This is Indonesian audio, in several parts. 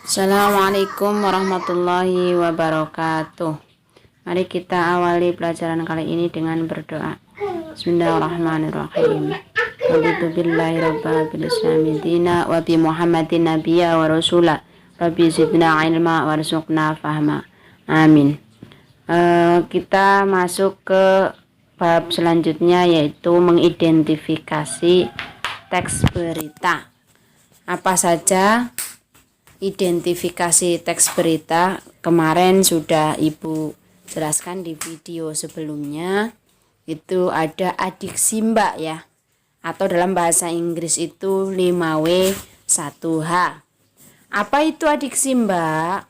Assalamualaikum warahmatullahi wabarakatuh. Mari kita awali pelajaran kali ini dengan berdoa. Bismillahirrahmanirrahim. Raditu billahi rabba bil islami dina wa bi muhammadin nabiyya wa rasula. Rabbi zidna ilma warzuqna fahma. Amin. Kita masuk ke bab selanjutnya, yaitu mengidentifikasi teks berita. Apa saja identifikasi teks berita? Kemarin sudah Ibu jelaskan di video sebelumnya. Itu ada adiksi mbak ya, atau dalam bahasa Inggris itu 5W 1H. Apa itu adiksi mbak?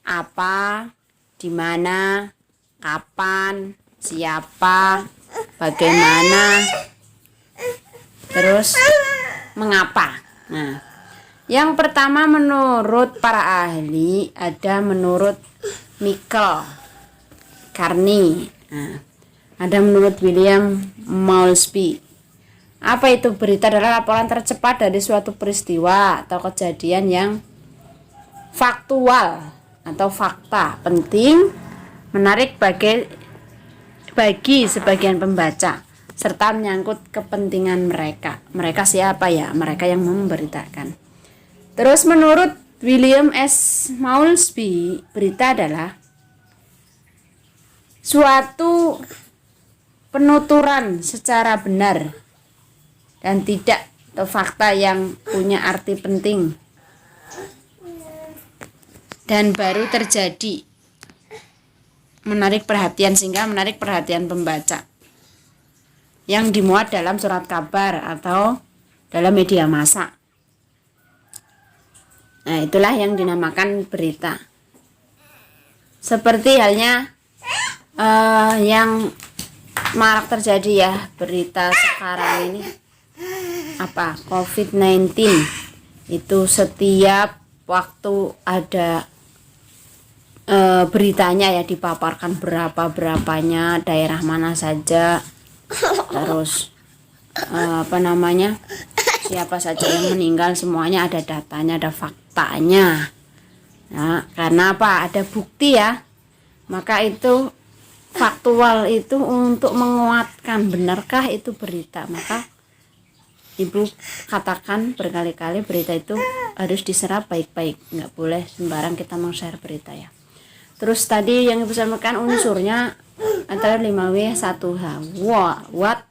Apa, di mana, kapan, siapa, bagaimana, terus mengapa. Nah, yang pertama menurut para ahli ada menurut Michael Carney, ada menurut William Moulsby. Apa itu berita? Adalah laporan tercepat dari suatu peristiwa atau kejadian yang faktual atau fakta penting, menarik bagi sebagian pembaca, serta menyangkut kepentingan mereka. Mereka siapa ya? Mereka yang memberitakan. Terus menurut William S. Moulsby, berita adalah suatu penuturan secara benar dan tidak atau fakta yang punya arti penting dan baru terjadi, menarik perhatian sehingga menarik perhatian pembaca, yang dimuat dalam surat kabar atau dalam media massa. Nah, itulah yang dinamakan berita. Seperti halnya yang marak terjadi ya, berita sekarang ini apa, COVID-19. Itu setiap waktu ada beritanya ya, dipaparkan berapanya, daerah mana saja, terus siapa saja yang meninggal, semuanya ada datanya, ada faktanya. Nah, karena apa? Ada bukti ya. Maka itu faktual itu untuk menguatkan benarkah itu berita. Maka Ibu katakan berkali-kali berita itu harus diserap baik-baik. Nggak boleh sembarang kita meng-share berita ya. Terus tadi yang Ibu sampaikan unsurnya antara 5W 1H. What?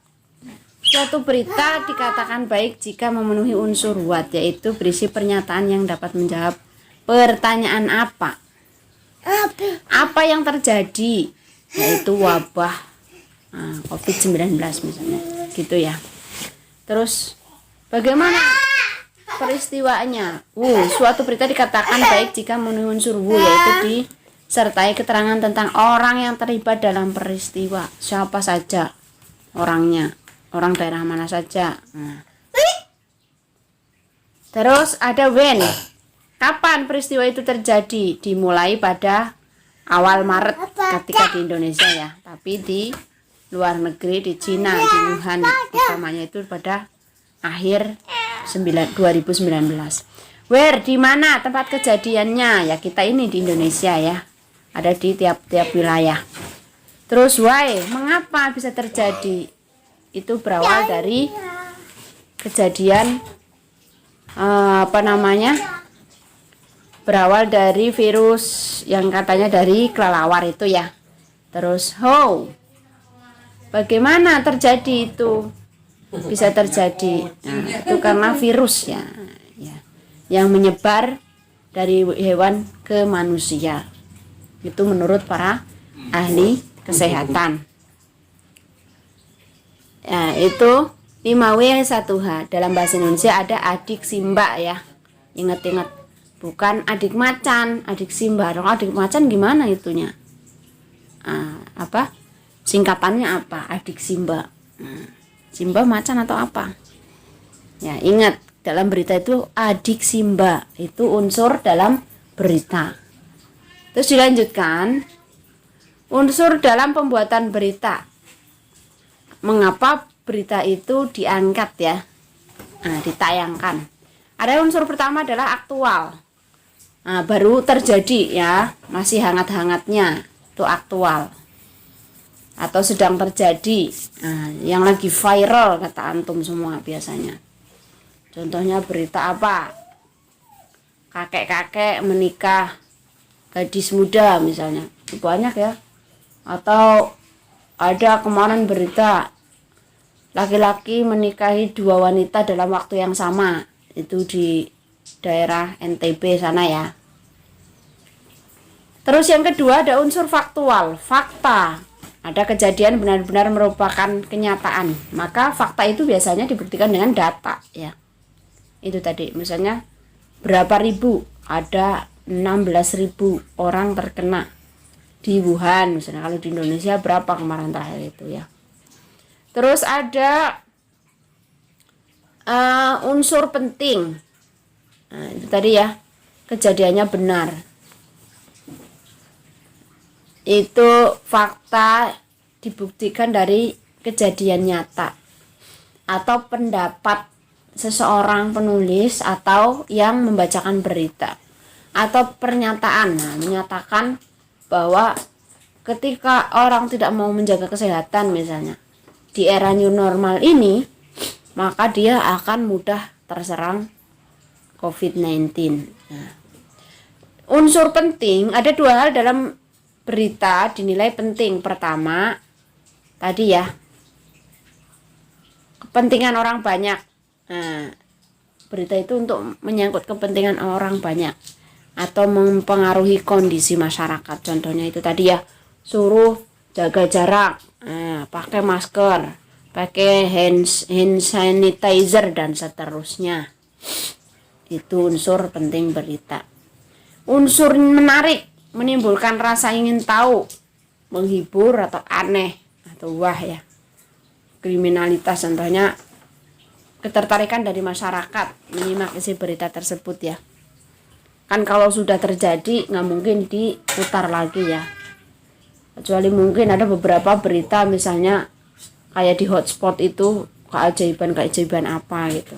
Suatu berita dikatakan baik jika memenuhi unsur what, yaitu berisi pernyataan yang dapat menjawab pertanyaan apa yang terjadi, yaitu wabah COVID-19 misalnya, gitu ya. Terus bagaimana peristiwanya? Suatu berita dikatakan baik jika memenuhi unsur yaitu disertai keterangan tentang orang yang terlibat dalam peristiwa. Siapa saja orangnya, orang daerah mana saja. Terus ada when. Kapan peristiwa itu terjadi? Dimulai pada awal Maret ketika di Indonesia ya, tapi di luar negeri, di Cina, di Wuhan utamanya itu pada akhir 2019. Where, di mana tempat kejadiannya? Ya kita ini di Indonesia ya, ada di tiap-tiap wilayah. Terus why, mengapa bisa terjadi? Itu berawal dari kejadian berawal dari virus yang katanya dari kelelawar itu ya. Terus how, bagaimana terjadi itu bisa terjadi? Nah, itu karena virus ya, yang menyebar dari hewan ke manusia. Itu menurut para ahli kesehatan. Nah, itu 5W 1H. Dalam bahasa Indonesia ada adiksi mbak ya. Ingat-ingat, bukan adik macan, adiksi mbak. Kalau adik macan gimana itunya? Singkatannya apa? Adiksi mbak. Simba macan atau apa? Ya, ingat, dalam berita itu adiksi mbak itu unsur dalam berita. Terus dilanjutkan, unsur dalam pembuatan berita. Mengapa berita itu diangkat ya, ditayangkan? Ada unsur pertama adalah aktual. Nah, baru terjadi ya, masih hangat-hangatnya, itu aktual atau sedang terjadi. Nah, yang lagi viral kata antum semua biasanya. Contohnya berita apa? Kakek-kakek menikah gadis muda misalnya, banyak ya. Atau ada kemarin berita laki-laki menikahi 2 wanita dalam waktu yang sama, itu di daerah NTB sana ya. Terus yang kedua ada unsur faktual, fakta. Ada kejadian benar-benar merupakan kenyataan, maka fakta itu biasanya dibuktikan dengan data ya. Itu tadi misalnya berapa ribu, ada 16.000 orang terkena di Wuhan misalnya. Kalau di Indonesia berapa kemarin terakhir itu ya. Terus ada unsur penting. Nah, itu tadi ya, kejadiannya benar. Itu fakta dibuktikan dari kejadian nyata atau pendapat seseorang penulis atau yang membacakan berita atau pernyataan. Nah, menyatakan bahwa ketika orang tidak mau menjaga kesehatan misalnya di era new normal ini, maka dia akan mudah terserang COVID-19. Nah, unsur penting, ada 2 hal dalam berita dinilai penting. Pertama, tadi ya, kepentingan orang banyak. Nah, berita itu untuk menyangkut kepentingan orang banyak atau mempengaruhi kondisi masyarakat. Contohnya itu tadi ya, suruh jaga jarak, pakai masker, pakai hand sanitizer dan seterusnya. Itu unsur penting berita. Unsur menarik, menimbulkan rasa ingin tahu, menghibur atau aneh atau wah ya. Kriminalitas contohnya ketertarikan dari masyarakat menyimak isi berita tersebut ya. Kan kalau sudah terjadi nggak mungkin diputar lagi ya. Kecuali mungkin ada beberapa berita misalnya kayak di hotspot itu keajaiban apa gitu.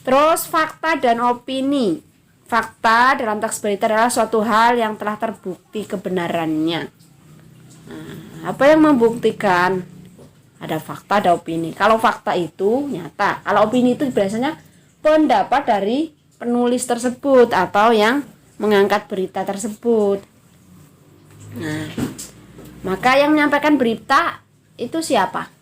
Terus fakta dan opini. Fakta dalam teks berita adalah suatu hal yang telah terbukti kebenarannya. Nah, apa yang membuktikan? Ada fakta, ada opini. Kalau fakta itu nyata, kalau opini itu biasanya pendapat dari penulis tersebut atau yang mengangkat berita tersebut. Nah, maka yang menyampaikan berita itu siapa?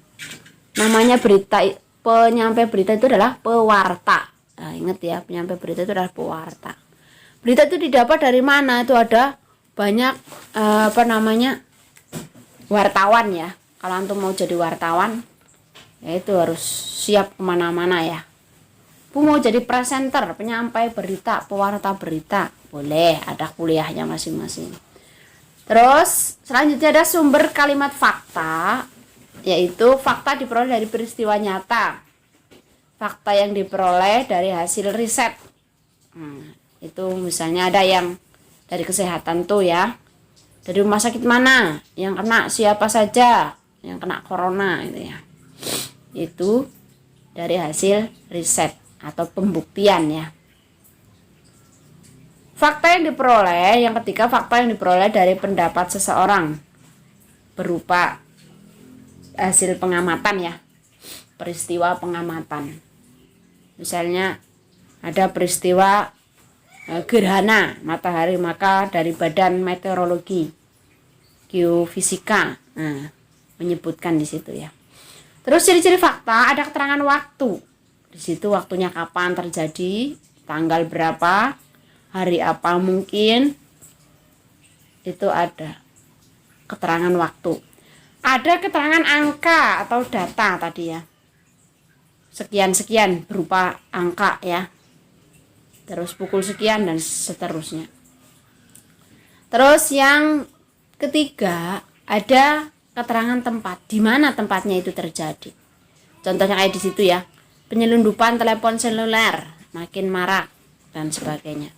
Namanya berita, penyampai berita itu adalah pewarta. Nah, ingat ya, penyampai berita itu adalah pewarta. Berita itu didapat dari mana? Itu ada banyak wartawan ya. Kalau antum mau jadi wartawan, ya itu harus siap kemana-mana ya. Bu mau jadi presenter, penyampai berita, pewarta berita, boleh, ada kuliahnya masing-masing. Terus selanjutnya ada sumber kalimat fakta, yaitu fakta diperoleh dari peristiwa nyata. Fakta yang diperoleh dari hasil riset. Itu misalnya ada yang dari kesehatan tuh ya. Dari rumah sakit mana, yang kena siapa saja, yang kena corona gitu ya. Itu dari hasil riset atau pembuktian ya. Fakta yang diperoleh, yang ketiga fakta yang diperoleh dari pendapat seseorang berupa hasil pengamatan ya, peristiwa pengamatan. Misalnya ada peristiwa gerhana matahari, maka dari Badan Meteorologi Geofisika menyebutkan di situ ya. Terus ciri-ciri fakta, ada keterangan waktu. Di situ waktunya kapan terjadi, tanggal berapa, hari apa mungkin, itu ada keterangan waktu. Ada keterangan angka atau data tadi ya, sekian-sekian berupa angka ya, terus pukul sekian dan seterusnya. Terus yang ketiga ada keterangan tempat, di mana tempatnya itu terjadi. Contohnya kayak di situ ya, penyelundupan telepon seluler makin marak dan sebagainya.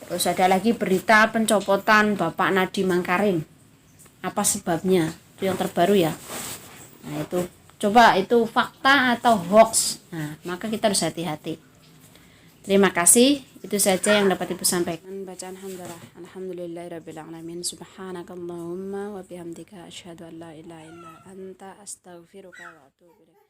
Terus ada lagi berita pencopotan Bapak Nadiem Makarim. Apa sebabnya? Itu yang terbaru ya. Nah itu coba itu fakta atau hoax. Nah maka kita harus hati-hati. Terima kasih, itu saja yang dapat Ibu sampaikan. Bacaan hamdalah. Alhamdulillahirabbil alamin. Subhanakallahumma wa bihamdika asyhadu an la ilaha illa anta astaghfiruka wa atubu ilaik.